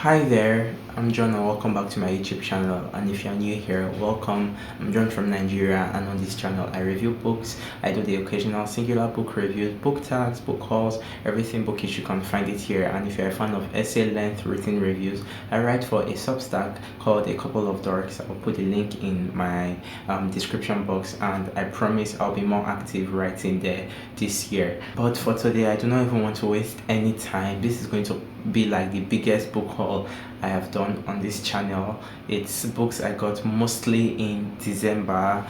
Hi there, I'm John and welcome back to my YouTube channel. And if you're new here, welcome. I'm John from Nigeria, and on this channel I review books. I do the occasional singular book reviews, book tags, book hauls, everything bookish. You can find it here. And if you're a fan of essay length written reviews, I write for a Substack called A Couple of Dorks. I'll put the link in my description box, and I promise I'll be more active writing there this year. But for today, I do not even want to waste any time. This is going to be like the biggest book haul I have done on this channel. It's books I got mostly in December.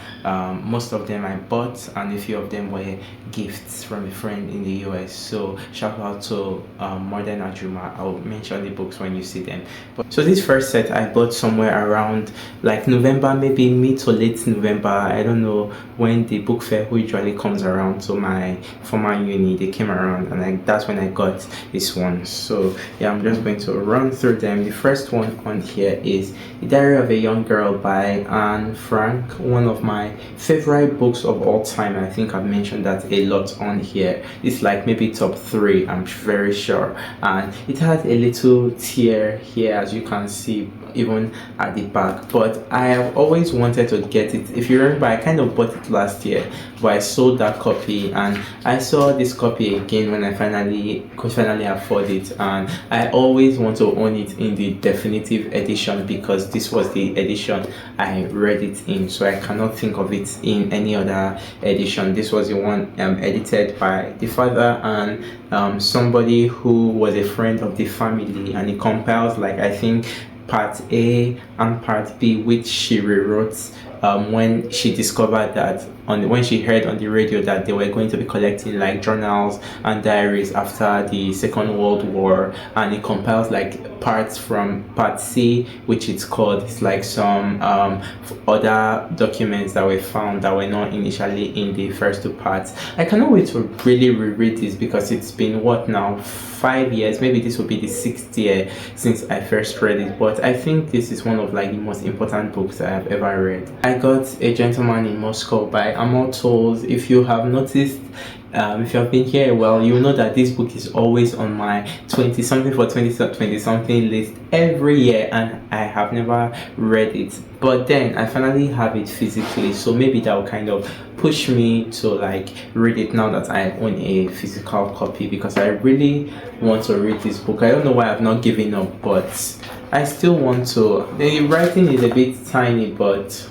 Most of them I bought, and a few of them were gifts from a friend in the US. So shout out to Modern Ajuma. I'll mention the books when you see them. So this first set I bought somewhere around like November, maybe mid to late November. I don't know when the book fair usually comes around. So my former uni, they came around, and that's when I got this one. So yeah, I'm just going to run through them. The first one on here is The Diary of a Young Girl by Anne Frank, one of my favorite books of all time. I think I've mentioned that a lot on here. It's like maybe top 3, I'm very sure. And it has a little tear here, as you can see, even at the back. But I have always wanted to get it. If you remember, I kind of bought it last year, but I sold that copy, and I saw this copy again when I could finally afford it. And I always want to own it in the definitive edition, because this was the edition I read it in, so I cannot think of it in any other edition. This was the one edited by the father and somebody who was a friend of the family, and it compiles, like, I think part A and part B, which she rewrote when she discovered that when she heard on the radio that they were going to be collecting like journals and diaries after the Second World War, and it compiles like parts from part C, which it's called. It's like some other documents that were found that were not initially in the first 2 parts. I cannot wait to really reread this, because it's been what now, 5 years, maybe this will be the 6th year since I first read it. But I think this is one of like the most important books I have ever read. I got A Gentleman in Moscow by Amor Tolls. If you have noticed, if you have been here, well, you know that this book is always on my 20 something for 20 something list every year, and I have never read it. But then I finally have it physically, so maybe that will kind of push me to like read it now that I own a physical copy, because I really want to read this book. I don't know why I've not given up, but I still want to. The writing is a bit tiny, but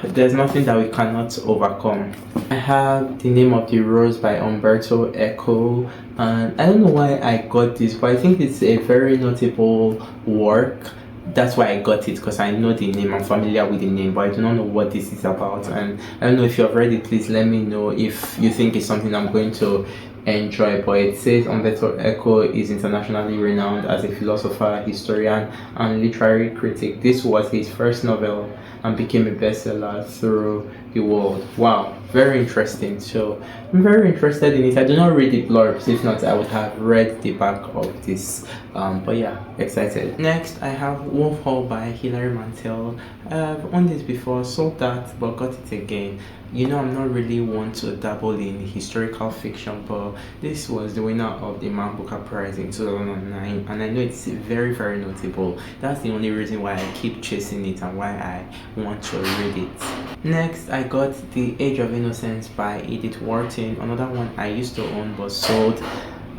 there's nothing that we cannot overcome. I have The Name of the Rose by Umberto Eco, and I don't know why I got this, but I think it's a very notable work. That's why I got it, because I know the name, I'm familiar with the name, but I do not know what this is about. And I don't know if you have read it. Please let me know if you think it's something I'm going to enjoy. But it says Umberto Eco is internationally renowned as a philosopher, historian, and literary critic. This was his first novel and became a bestseller through the world. Wow, very interesting. So I'm very interested in it. I do not read the blurbs. If not, I would have read the back of this. But yeah, excited. Next, I have Wolf Hall by Hilary Mantel. I've owned this before, sold that, but got it again. You know, I'm not really one to dabble in historical fiction, but this was the winner of the Man Booker Prize in 2009, and I know it's very, very notable. That's the only reason why I keep chasing it and why I want to read it. Next, I got The Age of Innocence by Edith Wharton, another one I used to own but sold.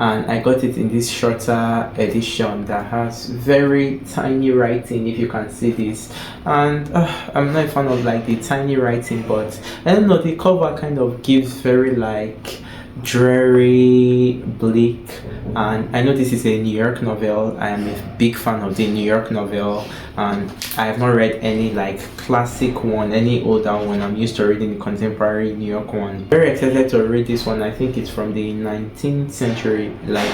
And I got it in this shorter edition that has very tiny writing, if you can see this. And I'm not a fan of like the tiny writing, but I don't know, the cover kind of gives very like dreary, bleak. And I know this is a New York novel. I am a big fan of the New York novel, and I have not read any like classic one, any older one. I'm used to reading the contemporary New York one. Very excited to read this one. I think it's from the 19th century, like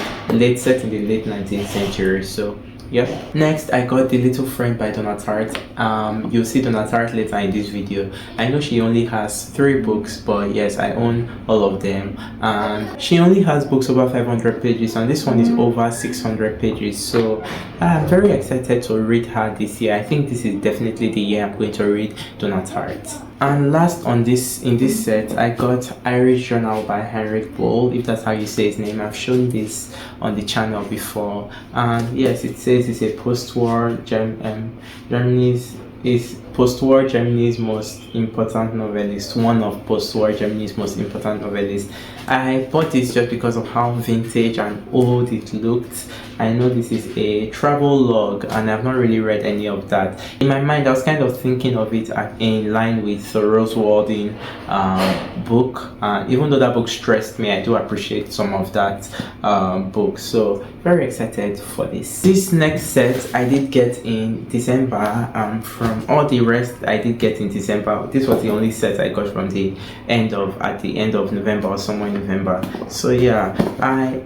set in the late 19th century. So yep. Next, I got The Little Friend by Donna Tartt. You'll see Donna Tartt later in this video. I know she only has 3 books, but yes, I own all of them. And she only has books over 500 pages, and this one is over 600 pages. So I'm very excited to read her this year. I think this is definitely the year I'm going to read Donna Tartt. And last on this in this set, I got Irish Journal by Henrik Boll, if that's how you say his name. I've shown this on the channel before, and yes, it says it's a post-war Germany's most important novelist, one of post-war Germany's most important novelists. I bought this just because of how vintage and old it looked. I know this is a travel log, and I've not really read any of that. In my mind, I was kind of thinking of it in line with Thoreau's Walden book, and even though that book stressed me, I do appreciate some of that book. So very excited for this. This next set I did get in December. From all the rest I did get in December, this was the only set I got from at the end of November or somewhere in November. So yeah,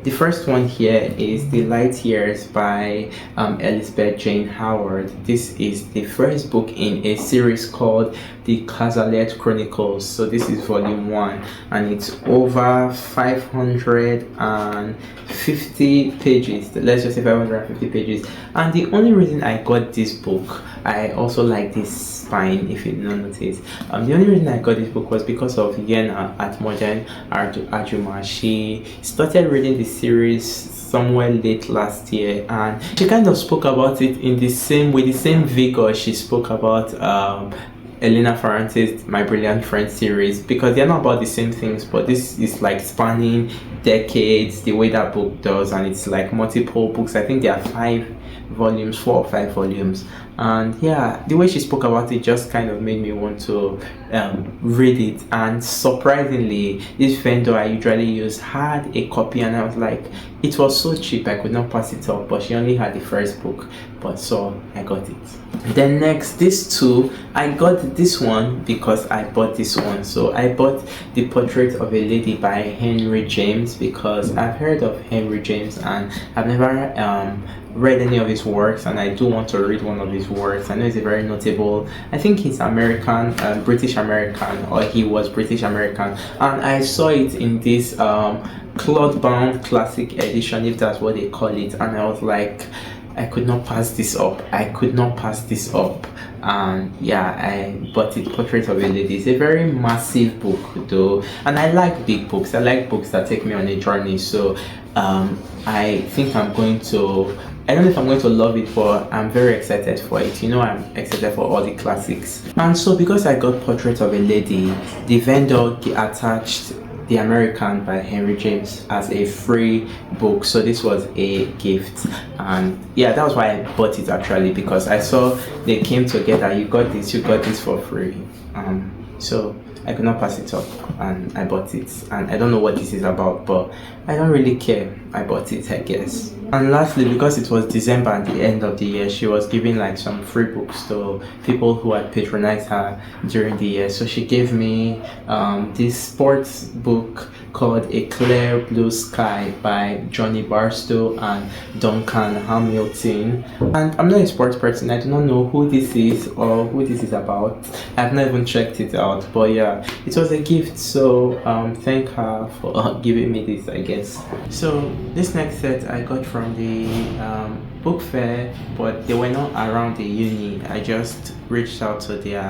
the first one here is The Light Years by Elizabeth Jane Howard. This is the first book in a series called The Cazalet Chronicles. So this is volume 1, and it's over 550 pages. Let's just say 550 pages. And the only reason I got this book, I also like this spine, if you don't notice. The only reason I got this book was because of Yena at Modern Ajuma. She started reading the series somewhere late last year, and she kind of spoke about it with the same vigor she spoke about Elena Ferrante's My Brilliant Friend series, because they're not about the same things, but this is like spanning decades the way that book does, and it's like multiple books. I think there are 4 or 5 volumes, and yeah, the way she spoke about it just kind of made me want to read it. And surprisingly, this vendor I usually use had a copy, and I was like, it was so cheap I could not pass it up, but she only had the first book, but so I got it. Then next, these two, I got this one because I bought this one. So I bought The Portrait of a Lady by Henry James because I've heard of Henry James and I've never read any of his works, and I do want to read one of his works. I know he's a very notable, I think he's American, British American, or he was British American, and I saw it in this cloth-bound classic edition, if that's what they call it, and I was like, I could not pass this up. And yeah, I bought it. Portrait of a Lady. It's a very massive book though, and I like big books. I like books that take me on a journey. So I think I don't know if I'm going to love it, but I'm very excited for it. You know, I'm excited for all the classics. And so because I got Portrait of a Lady, the vendor attached The American by Henry James as a free book. So this was a gift, and yeah, that was why I bought it actually, because I saw they came together. You got this for free. So I could not pass it up, and I bought it. And I don't know what this is about, but I don't really care. I bought it, I guess. And lastly, because it was December at the end of the year, she was giving like some free books to people who had patronized her during the year. So she gave me this sports book called A Clear Blue Sky by Johnny Barstow and Duncan Hamilton. And I'm not a sports person. I do not know who this is or who this is about. I've not even checked it out, but yeah, it was a gift. So thank her for giving me this, I guess. So this next set I got from the book fair, but they were not around the uni. I just reached out to their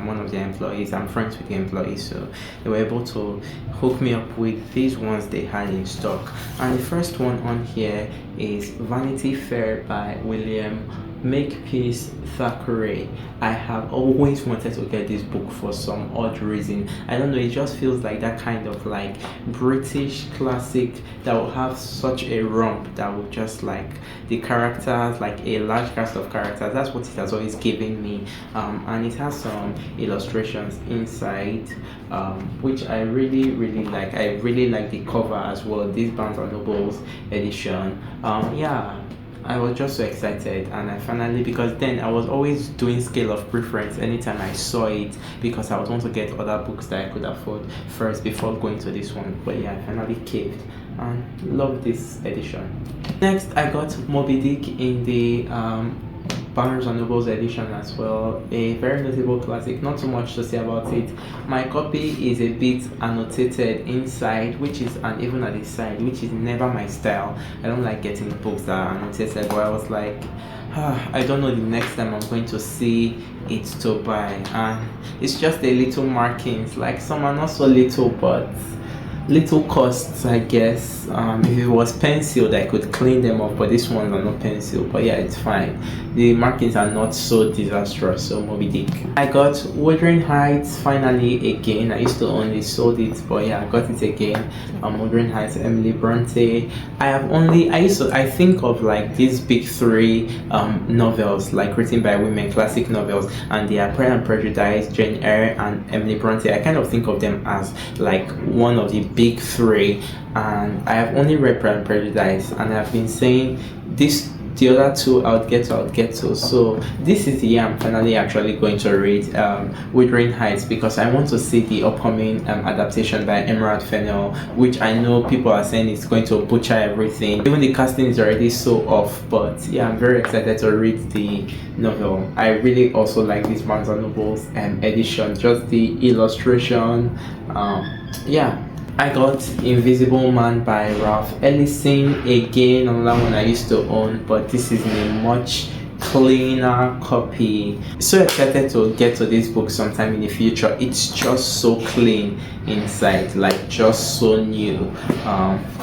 one of their employees. I'm friends with the employees, so they were able to hook me up with these ones they had in stock. And the first one on here is Vanity Fair by William Makepeace Thackeray. I have always wanted to get this book for some odd reason. I don't know, it just feels like that kind of like British classic that will have such a romp, that will just like the characters, like a large cast of characters. That's what it has always given me. And it has some illustrations inside, which I really like. I really like the cover as well, this Barnes and Noble's edition. Yeah, I was just so excited, and I finally, because then I was always doing scale of preference anytime I saw it, because I was want to get other books that I could afford first before going to this one. But yeah, I finally caved and love this edition. Next, I got Moby Dick in the Barnes and Noble's edition as well. A very notable classic, not too much to say about it. My copy is a bit annotated inside, which is, and even at the side, which is never my style. I don't like getting books that are annotated, but I was like, I don't know the next time I'm going to see it to buy, and it's just a little markings, like some are not so little, but little costs, I guess. If it was penciled, I could clean them up, but this ones are not penciled. But yeah, it's fine. The markings are not so disastrous. So Moby Dick. I got Wuthering Heights finally again. I used to only sold it, but yeah, I got it again. Wuthering Heights, Emily Bronte. I think of like these big three novels, like written by women, classic novels, and they are Pride and Prejudice, Jane Eyre, and Emily Bronte. I kind of think of them as like one of the big three, and I have only read Pride and Prejudice, and I've been saying the other two I would get to. So this is the year I'm finally actually going to read Wuthering Heights, because I want to see the upcoming adaptation by Emerald Fennell, which I know people are saying is going to butcher everything. Even the casting is already so off, but yeah, I'm very excited to read the novel. I really also like this Barnes and Noble's edition, just the illustration. Yeah, I got Invisible Man by Ralph Ellison, again another one I used to own, but this is in a much cleaner copy. So excited to get to this book sometime in the future. It's just so clean inside, like just so new.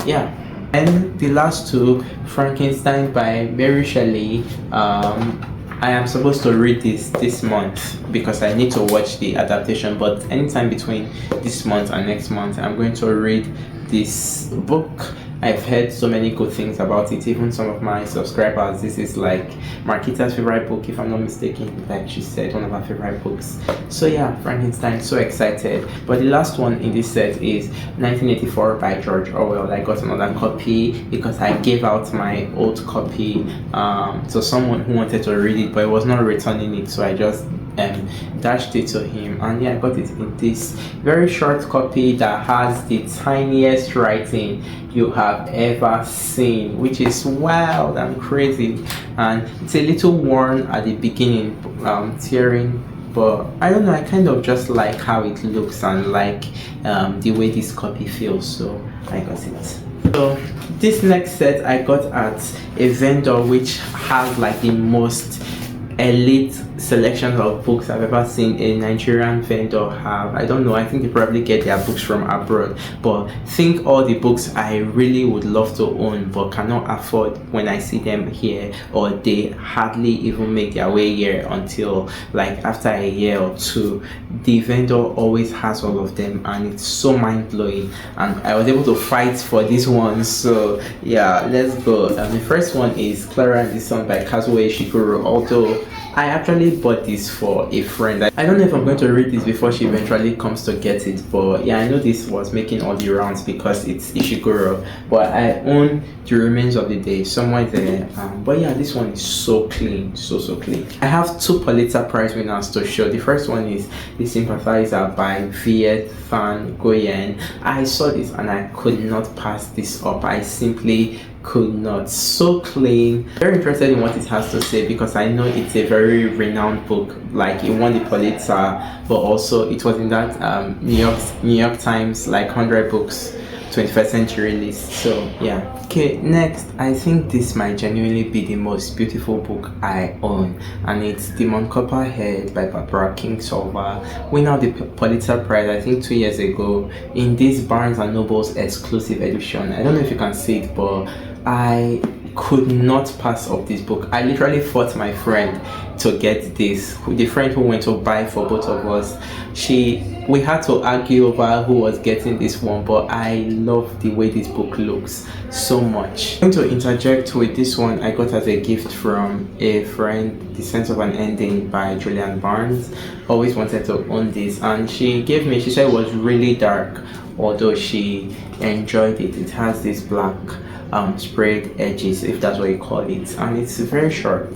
Yeah. And the last two, Frankenstein by Mary Shelley. I am supposed to read this month because I need to watch the adaptation, but anytime between this month and next month I'm going to read this book. I've heard so many good things about it, even some of my subscribers. This is like Marquita's favorite book, if I'm not mistaken, like she said, one of her favorite books. So yeah, Frankenstein, so excited. But the last one in this set is 1984 by George Orwell. I got another copy because I gave out my old copy to someone who wanted to read it, but it was not returning it, so I just dashed it to him, and yeah, I got it in this very short copy that has the tiniest writing you have ever seen, which is wild and crazy, and it's a little worn at the beginning, tearing, but I don't know, I kind of just like how it looks and like the way this copy feels, so I got it. So this next set I got at a vendor which has like the most elite selections of books I've ever seen a Nigerian vendor have. I don't know, I think they probably get their books from abroad, but think all the books I really would love to own but cannot afford when I see them here, or they hardly even make their way here until like after a year or two. The vendor always has all of them, and it's so mind-blowing, and I was able to fight for this one. So yeah, let's go. The first one is Clara and the Sun by Kazuo Ishiguro, although I actually bought this for a friend. I don't know if I'm going to read this before she eventually comes to get it, but yeah, I know this was making all the rounds because it's Ishiguro, but I own The Remains of the Day somewhere there. But yeah, this one is so clean, so clean. I have two Pulitzer Prize winners to show. The first one is The Sympathizer by Viet Van Goyen. I saw this and I could not pass this up. I simply could not. So clean. Very interested in what it has to say because I know it's a very renowned book. Like it won the Pulitzer, but also it was in that New York Times like 100 books 21st century list. So yeah. Okay, next, I think this might genuinely be the most beautiful book I own, and it's Demon Copperhead by Barbara Kingsolver, winner of the Pulitzer Prize I think 2 years ago in this Barnes and Noble's exclusive edition. I don't know if you can see it, but I could not pass up this book. I literally fought my friend to get this, the friend who went to buy for both of us. We had to argue over who was getting this one, but I love the way this book looks so much. I'm going to interject with this one I got as a gift from a friend, The Sense of an Ending by Julian Barnes. Always wanted to own this, and she said it was really dark, although she enjoyed it. It has this black sprayed edges, if that's what you call it, and it's very short.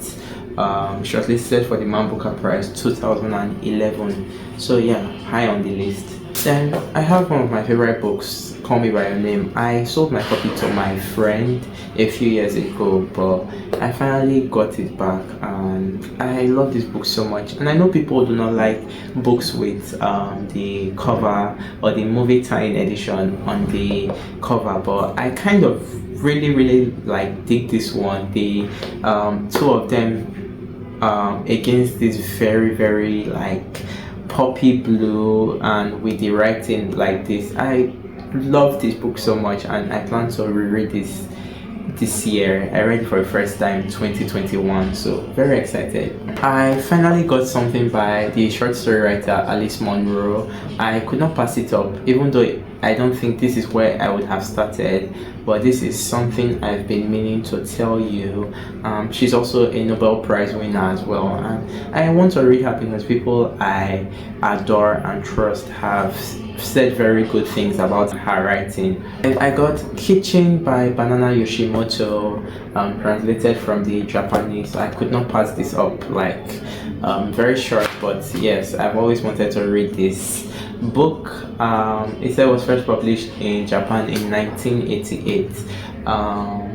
Shortlisted for the Man Booker Prize 2011. So yeah, high on the list. Then I have one of my favorite books, Call Me By Your Name. I sold my copy to my friend a few years ago, but I finally got it back, and I love this book so much. And I know people do not like books with the cover or the movie tie-in edition on the cover, but I kind of really like dig this one. The two of them against this very like poppy blue and with the writing like this. I love this book so much, and I plan to reread this year. I read it for the first time 2021, so very excited. I finally got something by the short story writer Alice Munro. I could not pass it up, even though I don't think this is where I would have started, but this is something I've been meaning to tell you. She's also a Nobel Prize winner as well, and I want to read her because people I adore and trust have said very good things about her writing. I got Kitchen by Banana Yoshimoto, translated from the Japanese. I could not pass this up, like very short, but yes, I've always wanted to read this book. It said it was first published in Japan in 1988.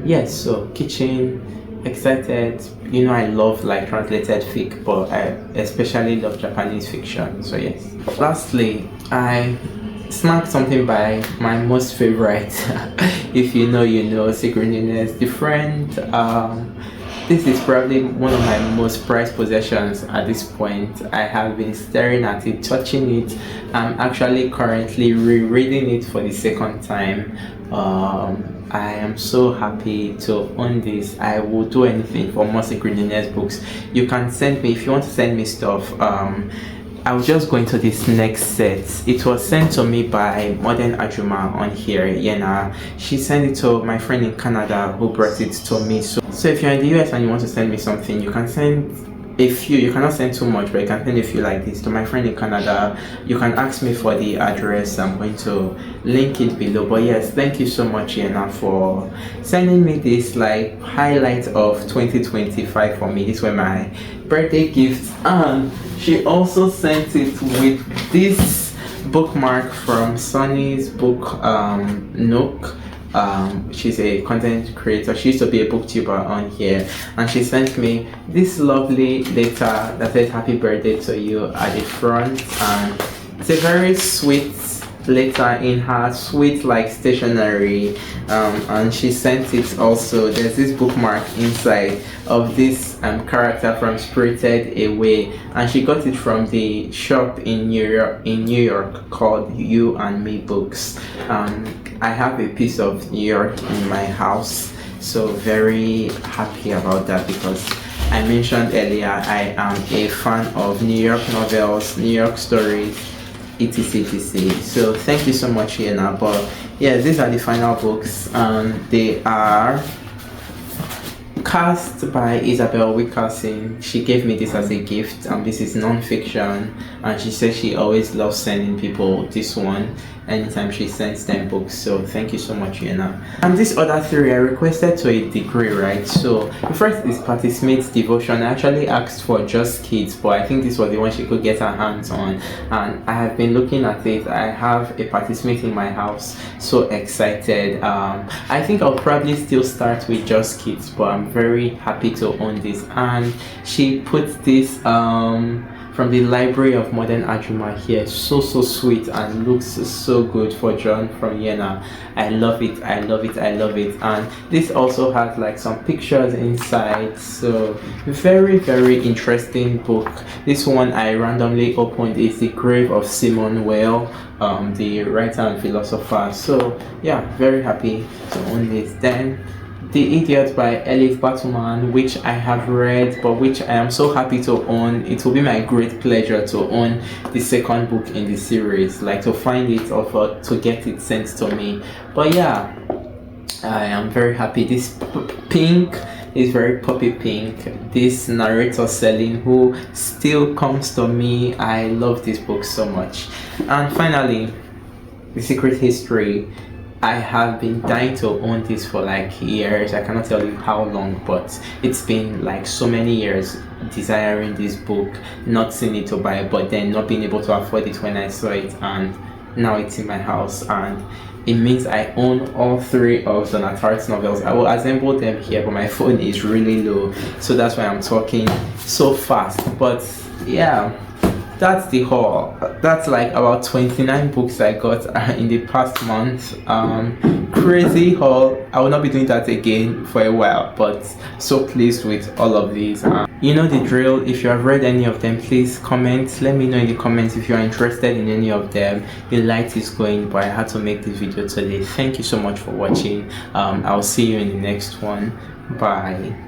Yes, so Kitchen, excited. You know, I love like translated fic, but I especially love Japanese fiction, so yes. Lastly, I snagged something by my most favorite if you know you know, Synchronous the Friend. This is probably one of my most prized possessions at this point. I have been staring at it, touching it. I'm actually currently rereading it for the second time. I am so happy to own this. I will do anything for more Synchronous books. You can send me, if you want to send me stuff. I will just go into this next set. It was sent to me by Modern Ajuma on here, Yena. She sent it to my friend in Canada who brought it to me. So if you're in the US and you want to send me something, you can send a few. You cannot send too much, but you can send a few like this to my friend in Canada. You can ask me for the address. I'm going to link it below. But yes, thank you so much, Yena, for sending me this like highlight of 2025 for me. These were my birthday gifts, and she also sent it with this bookmark from Sunny's book Nook. She's a content creator. She used to be a booktuber on here, and she sent me this lovely letter that says happy birthday to you at the front, and it's a very sweet letter in her sweet like stationery, and she sent it also. There's this bookmark inside of this character from Spirited Away, and she got it from the shop in New York called You and Me Books. I have a piece of New York in my house, so very happy about that, because I mentioned earlier I am a fan of New York novels, New York stories, e.t.c. So thank you so much, Yena. But yeah, these are the final books, and they are cast by Isabel Wickerson. She gave me this as a gift, and this is non-fiction, and she says she always loves sending people this one anytime she sends them books. So thank you so much, Yena. And this other three I requested to a degree, right? So the first is Participate Devotion. I actually asked for Just Kids, but I think this was the one she could get her hands on, and I have been looking at it. I have a Participate in my house, so excited. I think I'll probably still start with Just Kids, but I'm very happy to own this. And she put this from the Library of Modern Ajuma here. So sweet and looks so good for John from Yena. I love it. And this also has like some pictures inside, so very interesting book. This one I randomly opened is The Grave of Simone Weil, the writer and philosopher. So yeah, very happy to own this. Then The Idiot by Elif Batuman, which I have read, but which I am so happy to own. It will be my great pleasure to own the second book in the series, like to find it or to get it sent to me. But yeah, I am very happy. This pink is very poppy pink. This narrator Celine, who still comes to me. I love this book so much. And finally, The Secret History. I have been dying to own this for like years. I cannot tell you how long, but it's been like so many years desiring this book, not seeing it to buy, but then not being able to afford it when I saw it, and now it's in my house. And it means I own all 3 of Donna Tartt's novels. I will assemble them here, but my phone is really low, so that's why I'm talking so fast. But yeah, that's the haul. That's like about 29 books I got in the past month. Crazy haul. I will not be doing that again for a while, but so pleased with all of these. You know the drill. If you have read any of them, please comment. Let me know in the comments if you are interested in any of them. The light is going, but I had to make this video today. Thank you so much for watching. I'll see you in the next one. Bye.